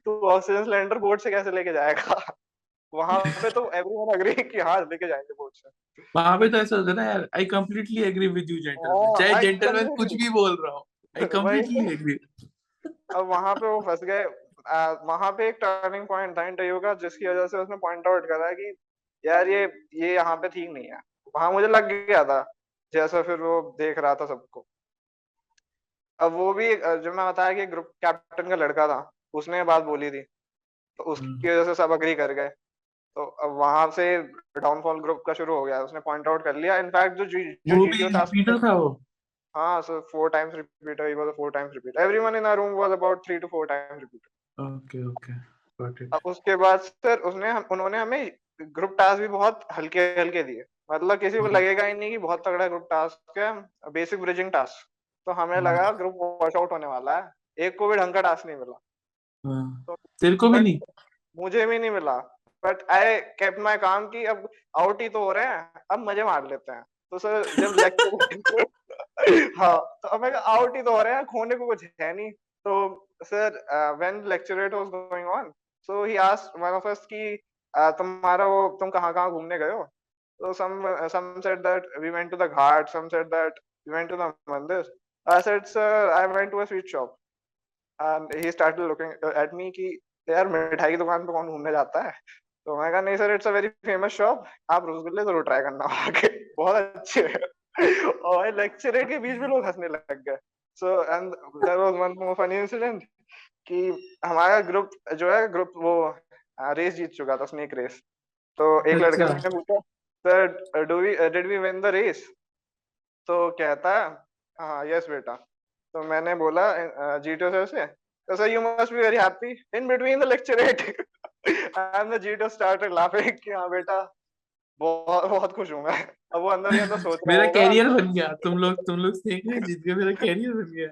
तू ऑक्सीजन सिलेंडर बोट से कैसे लेके जाएगा? वहां पे तो एवरीवन एग्री कि हाँ लेके जाएंगे बोट से. वहां पे तो ऐसा होता है ना यार, I completely agree with you gentleman, चाहे I जेंटलमैन कुछ completely- भी बोल रहा हो, आई वही. Completely agree. अब वहां पे वो फंस गए. वहां पे एक टर्निंग पॉइंट था इंटरव्यू का, जिसकी वजह से उसने पॉइंट आउट करा कि यार ये यहाँ पे ठीक नहीं है. वहां मुझे लग गया था जैसा फिर वो देख रहा था सबको. अब वो भी जो मैं बताया कि ग्रुप कैप्टन का लड़का था, उसने बात बोली थी, तो उसकी वजह से सब अग्री कर गए. तो अब वहां से डाउनफॉल ग्रुप का शुरू हो गया. उसने पॉइंट आउट कर लिया. इनफैक्ट जो वो भी जीटीओ टास्क, रिपीटर था वो. हाँ sir 4 times repeater, he was a 4 times repeater. Everyone in our room was about 3 to 4 times repeater. Okay okay, got it. अब उसके बाद सर उन्होंने हमें ग्रुप टास्क भी बहुत हल्के हल्के दिए. मतलब किसी को लगेगा ही नहीं कि बहुत तगड़ा ग्रुप टास्क है. बेसिक ब्रिजिंग टास्क, तो हमें लगा ग्रुप वॉश आउट होने वाला है. एक को भी ढंग का टास्क नहीं मिला. तो तेरे को भी नहीं? मुझे भी नहीं मिला. बट आई केप्ट माय काम कि अब आउट ही तो हो रहे हैं, अब मजे मार लेते हैं. तो सर जब लेक्चर हाँ, तो अब मैं आउट ही तो हो रहे हैं, खोने को कुछ है नहीं. तो sir when lecturette was going on, so he asked one of us कि तुम्हारा वो तुम कहाँ घूमने गए हो? So some said that we went to the ghat, some said that we went to the mandir. I said, sir, I went to a sweet shop. And he started looking at me कि यार मिठाई की दुकान पे कौन घूमने जाता है? तो मैं कहा नहीं sir, it's a very famous shop, आप रसगुल्ले जरूर ट्राई करना वहाँ के, बहुत अच्छे हैं. और लेक्चर के बीच में लोग हंसने लग गए. So and there was one more funny incident कि हमारा ग्रुप जो है, ग्रुप वो रेस जीत चुका था, स्नेक रेस. तो एक लड़के ने पूछा, sir did we win the race? तो कहता है हाँ यस बेटा. तो मैंने बोला जीटो सर से, तो sir you must be very happy in between the lecturette. And the GTO started laughing कि हाँ बेटा बहुत बहुत खुश हूँ मैं. अब वो अंदर ही अंदर सोच रहा मेरा होगा, कैरियर बन गया, तुम लोग सीख रहे, जीत गए, मेरा कैरियर बन गया.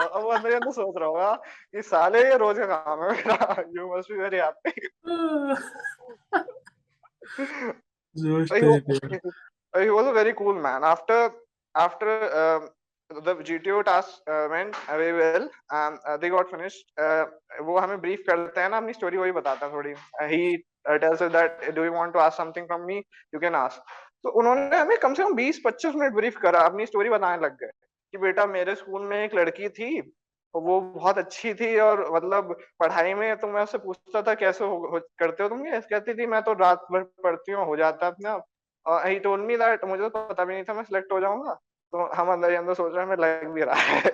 अब वो अंदर ही अंदर सोच रहा होगा कि साले ये रोज का काम है मेरा. You must be very happy. जोश he थे. was a very cool man. After the GTO task went very well, they got finished. वो हमें brief करते हैं ना, अपनी story वही बताता है थोड़ी. He tells us that do you want to ask something from me? You can ask. तो उन्होंने हमें कम से कम 20-25 मिनट brief करा, अपनी story बताने लग गए कि बेटा मेरे स्कूल में एक लड़की थी, वो बहुत अच्छी थी और मतलब पढ़ाई में तो मैं उससे पूछता था कैसे करते हो तुम ये? कहती थी मैं तो रात भर पढ़ती हूँ, हो जाता है अपने आप। ही टोल्ड मी दैट मुझे तो पता भी नहीं था मैं सिलेक्ट हो जाऊँगा। तो हम अंदर ही अंदर सोच रहे हैं हमें लग भी रहा है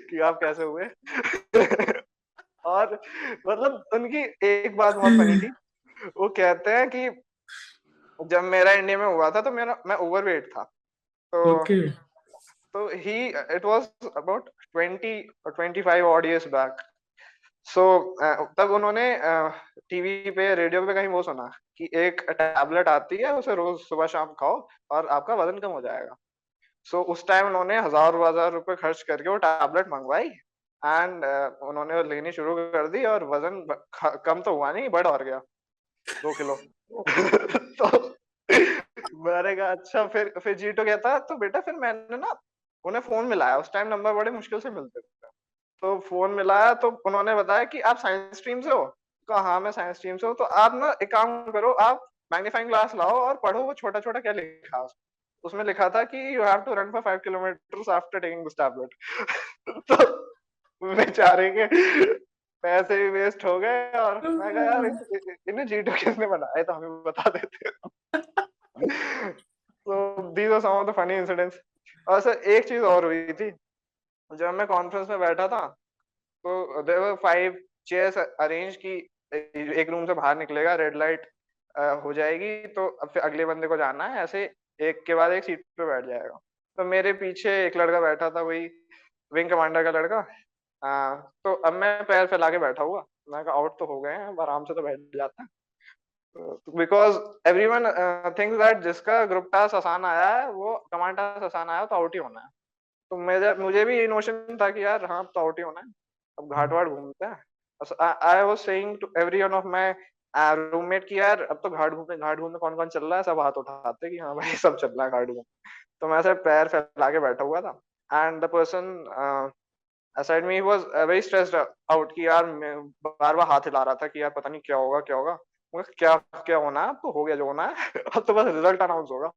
कि आप कैसे हुए? और मतलब उनकी एक बात बहुत फनी थी। वो कहते हैं कि जब मेरा इंडिया में हुआ था तो मैं ओवरवेट था। तो ओके। तो he it was about 20 or 25 odd years back. So तब उन्होंने टीवी पे रेडियो पे कहीं वो सुना कि एक टैबलेट आती है उसे रोज सुबह शाम खाओ और आपका वजन कम हो जाएगा। सो उस टाइम उन्होंने हजार रुपए खर्च करके वो टैबलेट मंगवाई एंड उन्होंने वो लेनी शुरू कर दी और वजन कम तो हुआ नहीं, बढ़ और गया 2 किलो। तो मैंने कहा अच्छा, फिर जीटो कहता तो बेटा फिर मैंने ना उन्हें फोन मिलाया, उस टाइम नंबर बड़े मुश्किल से मिलते थे। तो फ़ोन मिलाया तो उन्होंने बताया कि आप साइंस स्ट्रीम से हो? कहा हाँ, मैं साइंस स्ट्रीम से हूँ। तो आप ना एक काम करो, आप मैग्नीफाइंग ग्लास लाओ और पढ़ो वो छोटा-छोटा क्या लिखा है उसमें लिखा था कि you have to run for 5 kilometres after taking this tablet. तो बेचारे के पैसे भी वेस्ट हो गए और मैं कहा यार इन्हें जीटो किसने बनाया, तो हमें बता देते। तो these are some of the funny incidents. और सर एक चीज़ और हुई थी, जब मैं कॉन्फ्रेंस में बैठा था तो देयर वर 5 चेयर्स अरेंज कि एक रूम से बाहर निकलेगा, रेड लाइट हो जाएगी तो अब फिर अगले बंदे को जाना है, ऐसे एक के बाद एक सीट पे बैठ जाएगा। तो मेरे पीछे एक लड़का बैठा था, वही विंग कमांडर का लड़का। तो अब मैं पैर फैला के बैठा हुआ, मैं कहा आउट तो हो गए हैं, अब आराम से तो बैठ जाते हैं। बिकॉज़ एवरीवन थिंक्स दैट जिसका ग्रुप टास्क आसान आया है, वो कमांड टास्क आसान आया है तो आउट ही होना है। तो मुझे भी ये नोशन था कि यार हाँ, अब तो आउट ही होना है। अब घाट-वाट घूमते हैं। बस I was saying to every one of my roommate कि यार अब तो घाट घूमने कौन-कौन चल रहा है? सब हाथ उठाते कि हाँ भाई सब चल रहा है घाट घूमने। तो मैं ऐसे पैर फैला के बैठा हुआ था and the person aside me was very stressed out कि यार मैं बार-बार हाथ हिला रहा था कि यार पता नहीं क्या होगा, क्या होगा? मैं कहा क्या क्या होना है? अब तो हो गया जो होना है। अब तो बस रिजल्ट अनाउंस होगा।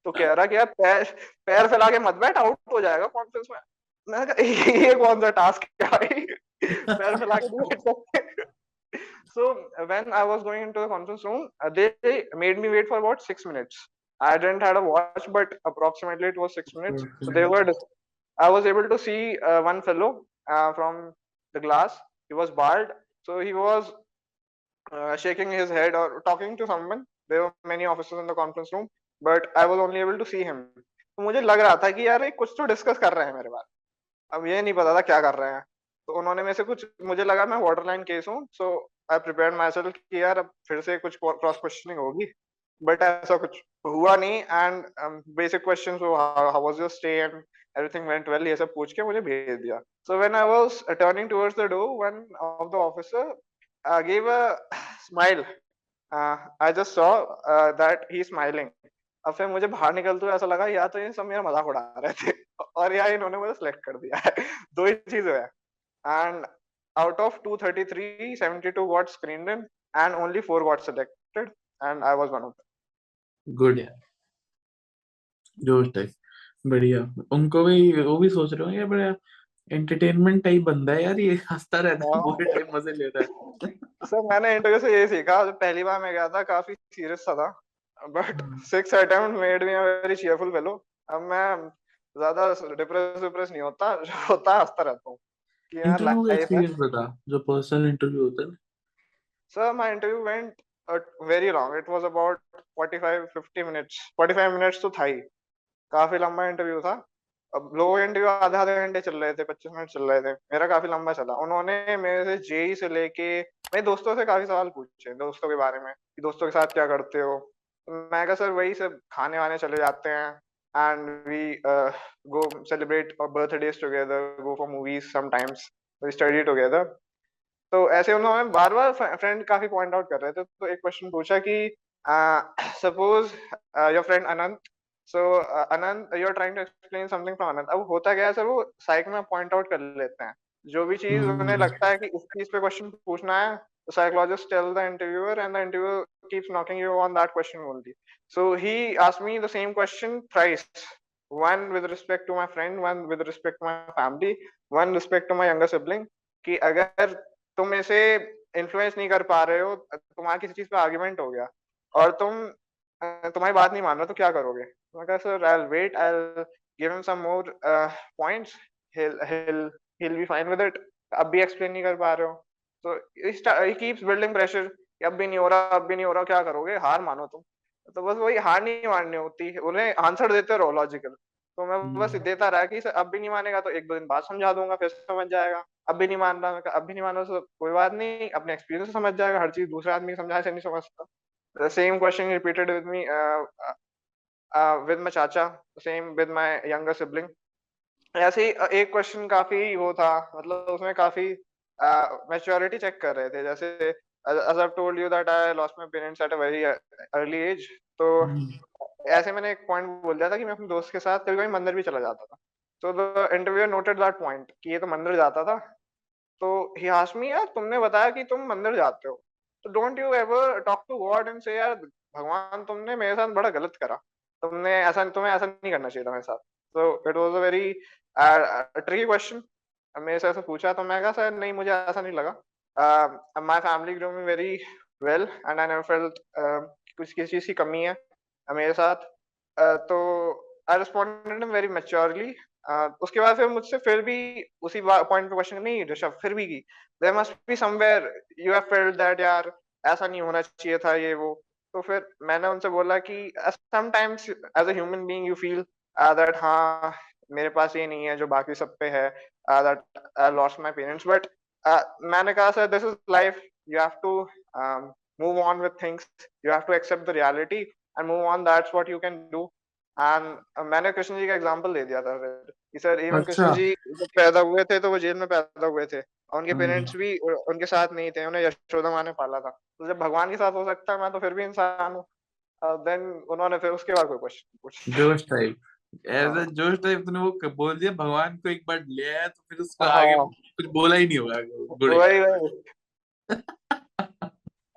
तो कह रहा कि यार पैर पैर फैला के मत बैठ, आउट हो जाएगा कॉन्फ्रेंस में। मैंने कहा ये कौन सा टास्क है भाई? पैर फैला के नहीं बैठ सकते। So when I was going into the conference room, they made me wait for about 6 minutes. I didn't had a watch, but approximately it was 6 minutes. So they were. I was able to see one fellow from the glass. He was bald, so he was shaking his head or talking to someone. There were many officers in the conference room, but I was only able to see him. तो मुझे लग रहा था कि यार ये कुछ तो डिस्कस कर रहे हैं मेरे बारे में। अब ये नहीं पता था क्या कर रहे हैं। तो उन्होंने मेरे से कुछ, मुझे लगा मैं वाटर लाइन केस हूँ, सो आई प्रिपेयर्ड माई सेल्फ कि यार अब फिर से कुछ क्रॉस क्वेश्चनिंग होगी, बट ऐसा कुछ हुआ नहीं। And basic questions, how was your stay and everything went well, ये सब पूछ के मुझे भेज दिया। So when I was turning towards the door, one of the officer gave a smile. I just saw that he smiling. अब फिर मुझे बाहर निकलते हुए ऐसा लगा या तो ये सब मेरा मजाक उड़ा रहे थे और या इन्होंने मुझे सिलेक्ट कर दिया है। दो ही चीज है। And out of 233, 72 got screened in and only 4 got selected and I was one of them. Good यार, जोश टाइप बढ़िया। उनको भी, वो भी सोच रहे होंगे बड़ा एंटरटेनमेंट टाइप बंदा है यार, ये हंसता रहता है पूरे टाइम, मजे ले रहा है। सर मैंने इंटरव्यू से ये सीखा, जब पहली बार मैं गया था काफी सीरियस सा था, but 6 attempt made me a very cheerful fellow. अब मैं ज्यादा डिप्रेस नहीं होता, जो होता है हंसता रहता हूँ कि यार इंटरव्यू का लाइफ है। एक्सपीरियंस बता, जो पर्सनल इंटरव्यू होता है ना। Sir my interview went very long, it was about 45-50 minutes. 45 minutes तो था ही, काफी लंबा इंटरव्यू था। अब लोग इंटरव्यू आधे आधे घंटे चल रहे थे, 25 मिनट चल रहे थे, मेरा काफी लंबा चला। उन्होंने मेरे से जेई से लेके मेरे दोस्तों से काफी सवाल पूछे, दोस्तों के बारे में कि दोस्तों के साथ क्या करते हो। मैं कहा सर वही सब खाने वाने चले जाते हैं and we go celebrate birthdays together, go for movies sometimes, we study together. तो ऐसे उन्होंने बार बार फ्रेंड काफी पॉइंट आउट कर रहे थे। तो एक क्वेश्चन पूछा कि suppose your friend Anant, so Anant you are trying to explain something from Anant. अब होता क्या है सर, वो साइक में पॉइंट आउट कर लेते हैं जो भी चीज उन्हें लगता है कि इस चीज पे क्वेश्चन पूछना है। The psychologist tell the interviewer and the interviewer keeps knocking you on that question only. So he asked me the same question thrice one with respect to my friend, one with respect to my family, one respect to my younger sibling, कि अगर तुम इसे influence नहीं कर पा रहे हो, तुम्हारा किसी चीज पे आर्ग्यूमेंट हो गया और तुम्हारी बात नहीं मान रहा, तो क्या करोगे? मैं कहा sir I will wait, I will give him some more points, he'll be fine with it. अब भी एक्सप्लेन नहीं कर पा रहे हो, तो he keeps building pressure कि अब भी नहीं हो रहा, अब भी नहीं हो रहा, क्या करोगे? हार मानो तुम। तो बस वही, हार नहीं माननी होती है, उन्हें आंसर देते रहो लॉजिकल। तो मैं बस देता रहा कि सर अब भी नहीं मानेगा तो 1-2 दिन बाद समझा दूंगा, फिर समझ जाएगा। अब भी नहीं मान रहा, मैं कहा अब भी नहीं मान रहा, तो कोई बात नहीं, अपने एक्सपीरियंस से समझ जाएगा, हर चीज दूसरे आदमी के समझाने से नहीं समझता। The same question repeated with me, with my चाचा, same with my younger sibling। ऐसे ही एक क्वेश्चन काफी वो था, मतलब उसमें काफी मैच्योरिटी चेक कर रहे थे। जैसे as I've told you that I lost my parents at a very early age, तो ऐसे मैंने एक पॉइंट बोल दिया था कि मैं अपने दोस्त के साथ कभी-कभी मंदिर भी चला जाता था। तो the interviewer noted that point कि ये तो मंदिर जाता था। तो ही आस्क्ड मी, यार तुमने बताया कि तुम मंदिर जाते हो, तो don't you ever talk to God and say यार भगवान तुमने मेरे साथ बड़ा गलत करा, तुम्हें ऐसा नहीं करना चाहिए था मेरे साथ। तो it was a very tricky question. मेरे से ऐसा पूछा तो मैं कहा सर नहीं, मुझे ऐसा नहीं लगा। My family grew me very well and I never felt कुछ किसी चीज की कमी है मेरे साथ। तो I responded him very maturely. उसके बाद फिर मुझसे फिर भी उसी पॉइंट पे क्वेश्चन, नहीं ऋषभ फिर भी की, there must be somewhere you have felt that यार ऐसा नहीं होना चाहिए था ये वो। तो फिर मैंने उनसे बोला कि sometimes as a human being you feel that हाँ मेरे पास ये नहीं है जो बाकी सब पे है, that I lost my parents, but मैंने कहा sir this is life, you have to move on with things, you have to accept the reality and move on, that's what you can do. And मैंने कृष्ण जी का example दे दिया था फिर कि sir even Krishna अच्छा। जी जब पैदा हुए थे तो वो जेल में पैदा हुए थे और उनके पेरेंट्स भी उनके साथ नहीं थे, उन्हें यशोदा माँ ने पाला था। तो जब भगवान के साथ हो सकता है, मैं तो फिर भी इंसान हूँ। देन उन्होंने फिर उसके बाद कोई क्वेश्चन पूछा। जोश टाइप, एज हाँ अ जोश टाइप तूने वो बोल दिया, भगवान को एक बार ले आया तो फिर उसको आगे हाँ, कुछ बोला ही नहीं होगा। गुड वही यार। वही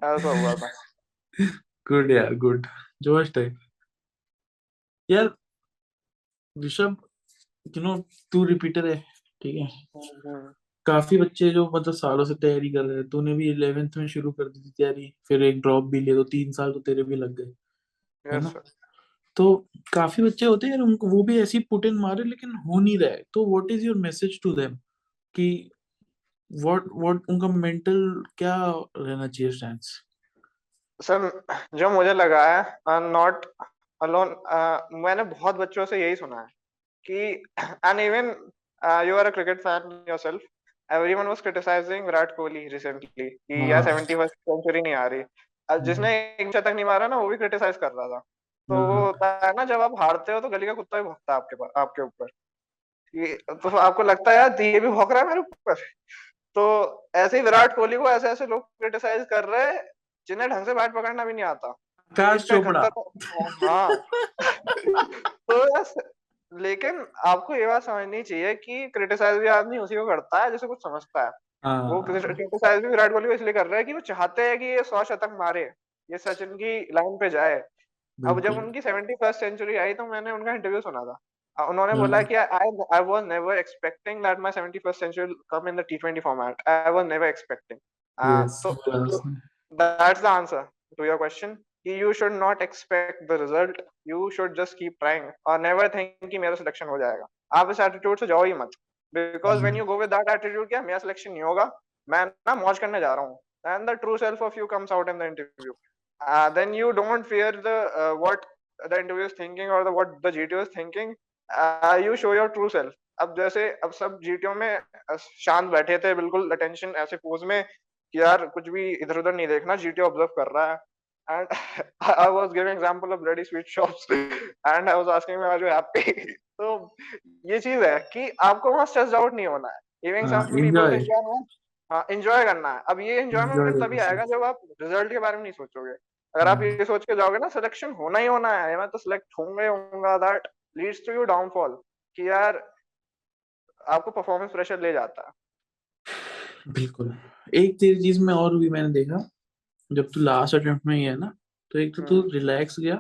ऐसा हुआ था। गुड यार, गुड। जोश टाइप। यार ऋषभ, तू रिपीटर है, ठीक है। हम्म, काफी बच्चे जो मतलब सालों से तैयारी कर रहे हैं, तूने भी 11th में शुरू कर दी थी तैयारी, फिर एक ड्रॉप भी लिया तो 3 साल तो तेरे भी लग गए, है यस ना। सर। तो काफी बच्चे होते हैं यार, उनको वो भी ऐसी पुट इन मारे लेकिन हो नहीं रहा है, तो what is your message to them कि व्हाट व्हाट उनका मेंटल क्या रहना चाहिए स्टैंस? सर जो मुझे लगा है, नॉट अलोन, मैंने बहुत बच्चों से यही सुना है कि and even you are a cricket fan yourself, everyone was criticizing Virat Kohli recently कि यार हाँ 71st सेंचुरी नहीं आ रही। अब जिसने एक शतक नहीं मारा ना वो भी क्रिटिसाइज कर रहा था। तो वो होता है ना, जब आप हारते हो तो गली का कुत्ता भी भौंकता है आपके ऊपर, ये तो आपको लगता है यार ये भी भौंक रहा है मेरे ऊपर। तो ऐसे ही विराट कोहली को ऐसे ऐसे लोग क्रिटिसाइज कर रहे हैं जिन्हें ढंग से बैट पकड़ना भी नहीं आता, कि आकाश इसका चोपड़ा। 71। हाँ तो बस, लेकिन आपको ये बात समझनी चाहिए कि क्रिटिसाइज भी आदमी उसी को करता है जिसे कुछ समझता है। वो हाँ क्रिटिसाइज भी विराट कोहली को इसलिए कर रहे हैं कि वो चाहते हैं कि ये 100 शतक मारे, ये सचिन की लाइन पे जाए। अब जब बिल्कुल। उनकी 71st सेंचुरी आई तो मैंने उनका इंटरव्यू सुना था। उन्होंने बोला हाँ कि I was never expecting that my 71st century will come in the T20 format, I was never expecting. Yes, तो बोला उसने। that's the answer to your question कि you should not expect the result, you should just keep trying और never think कि मेरा selection हो जाएगा। आप इस एटीट्यूड से जाओ ही मत, because when you go with that attitude क्या मेरा सिलेक्शन नहीं होगा, मैं ना मौज करने जा रहा हूँ, and the true self of you comes out in the interview। Then you don't fear the what the interview is thinking or what the GTO is thinking। You show your true self। अब जैसे अब सब GTO में शांत बैठे थे बिल्कुल attention ऐसे पोज में कि यार कुछ भी इधर उधर नहीं देखना, जीटीओ ऑब्जर्व कर रहा है। And I was giving example of bloody sweet shops and I was asking are you happy. तो ये चीज है कि आपको वहां स्ट्रेस्ड आउट नहीं होना है। इवन हाँ, सम पीपल एंजॉय। थिंक यार हाँ एंजॉय करना है। अब ये एंजॉय एंजॉयमेंट द तभी आएगा प्रोसेस। जब आप रिजल्ट के बारे में नहीं सोचोगे। अगर आप ये सोच के जाओगे ना सिलेक्शन होना ही होना है, मैं तो सिलेक्ट होऊंगा ही होऊंगा, that leads to your downfall कि यार आपको परफॉर्मेंस प्रेशर ले जाता है। बिल्कुल। एक तेरी चीज में और भी मैंने देखा, जब तू लास्ट अटेम्प्ट में ही है ना, तो एक तो तू हम्म रिलैक्स गया,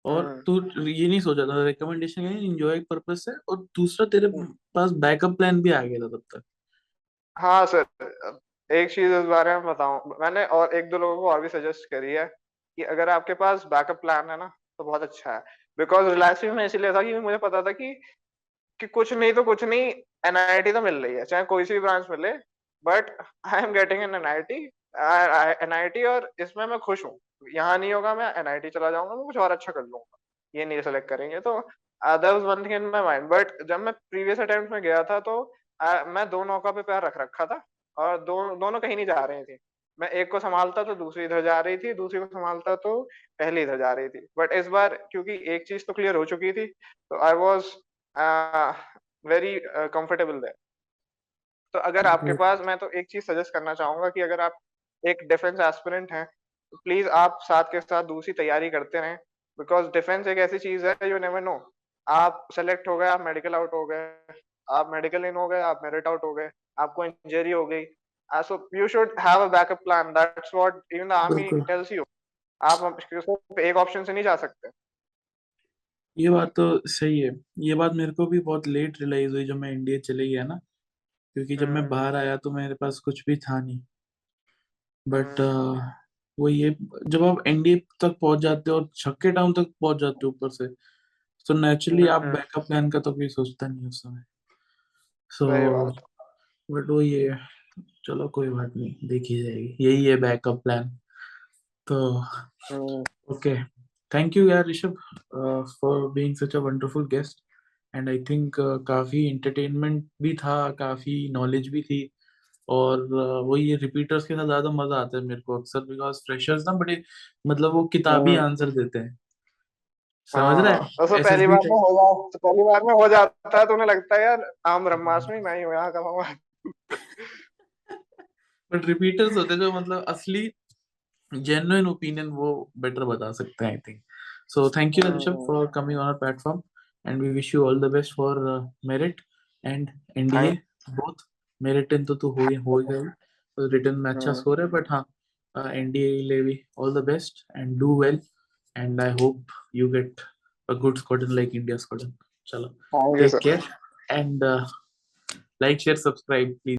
और तू ये नहीं सोचा था रिकमेंडेशन है एंजॉय पर्पस से, और दूसरा तेरे पास बैकअप प्लान भी आ गया था तब तक। हाँ सर, एक चीज इस बारे में बताऊं, मैंने और एक दो लोगों को और भी सजेस्ट करी है कि अगर आपके पास बैकअप प्लान है ना तो बहुत अच्छा है। बिकॉज रिलायंस में इसलिए था कि मुझे पता था कि कुछ नहीं तो कुछ नहीं, एनआईटी तो मिल रही है, चाहे कोई सी भी ब्रांच मिले, but I am getting an NIT और इसमें मैं खुश हूँ। यहाँ नहीं होगा, मैं एनआईटी चला जाऊंगा, मैं कुछ और अच्छा कर लूंगा, ये नहीं सेलेक्ट करेंगे तो that was one thing in my mind. But जब मैं प्रीवियस अटेम्प्ट में गया था तो मैं दो नौका पे पैर रख रखा था और दोनों कहीं नहीं जा रही थी। मैं एक को संभालता तो दूसरी इधर जा रही थी, दूसरी को संभालता तो पहली इधर जा रही थी। बट इस बार क्योंकि एक चीज तो क्लियर हो चुकी थी तो I was very comfortable there. तो अगर आपके पास, मैं तो एक चीज सजेस्ट करना चाहूंगा कि अगर आप एक डिफेंस एस्पिरेंट हैं तो प्लीज आप साथ के साथ दूसरी तैयारी करते रहें। बिकॉज डिफेंस एक ऐसी चीज है, यू नेवर नो, आप सेलेक्ट हो गए, आप मेडिकल आउट हो गए, आप मेडिकल इन हो गए, आप मेरिट आउट हो गए, आपको इंजरी हो गई, so you should have a backup plan. That's what even the army बिल्कुल, टेल्स यू। आप सिर्फ एक ऑप्शन से नहीं जा सकते। ये बात तो सही है। ये बात मेरे को भी बहुत लेट रियलाइज हुई जब मैं इंडिया चले गया ना, क्योंकि जब मैं हम्म, बाहर आया तो मेरे पास कुछ भी था नहीं। बट हम्म, वो ये, जब आप एनडीए तक पहुंच जाते हो और छक्के टाउन तक पहुंच जाते हो ऊपर से, तो नेचुरली आप हम्म, बैकअप प्लान का तो कोई सोचता नहीं उस समय। सो सही बात। बट वो ये, चलो कोई बात नहीं, देखी जाएगी, यही है बैकअप प्लान। तो हम्म, ओके, थैंक यू यार Rishabh for being such a wonderful guest. And I think काफी इंटरटेनमेंट भी था, काफी नॉलेज भी थी। और वही ये रिपीटर्स के साथ ज्यादा मजा आता है मेरे को अक्सर, बिकॉज फ्रेशर्स ना बड़े, मतलब वो किताबी हम्म। आंसर देते हैं, समझ रहा हाँ, तो है, पहली एसएसबी बार में टाइप। हो जाए, तो पहली बार में हो जाता है तो उन्हें लगता है यार आम ब्रह्मास्मि मैं ही हूँ यहाँ का भगवान। बट रिपीटर्स होते हैं जो मतलब असली जेन्युइन ओपिनियन वो बेटर बता सकते हैं I think. So thank you Rishabh hmm, for coming on our platform, and we wish you all the best for merit and NDA thank both. Merit in तो तू हो ही गया, तो रिटर्न में अच्छा हम्म, स्कोर है, बट हाँ एनडीए ले भी all the best and do well, and I hope you get a good squadron like India squadron. चलो, thank you take sir. Care and like share subscribe please.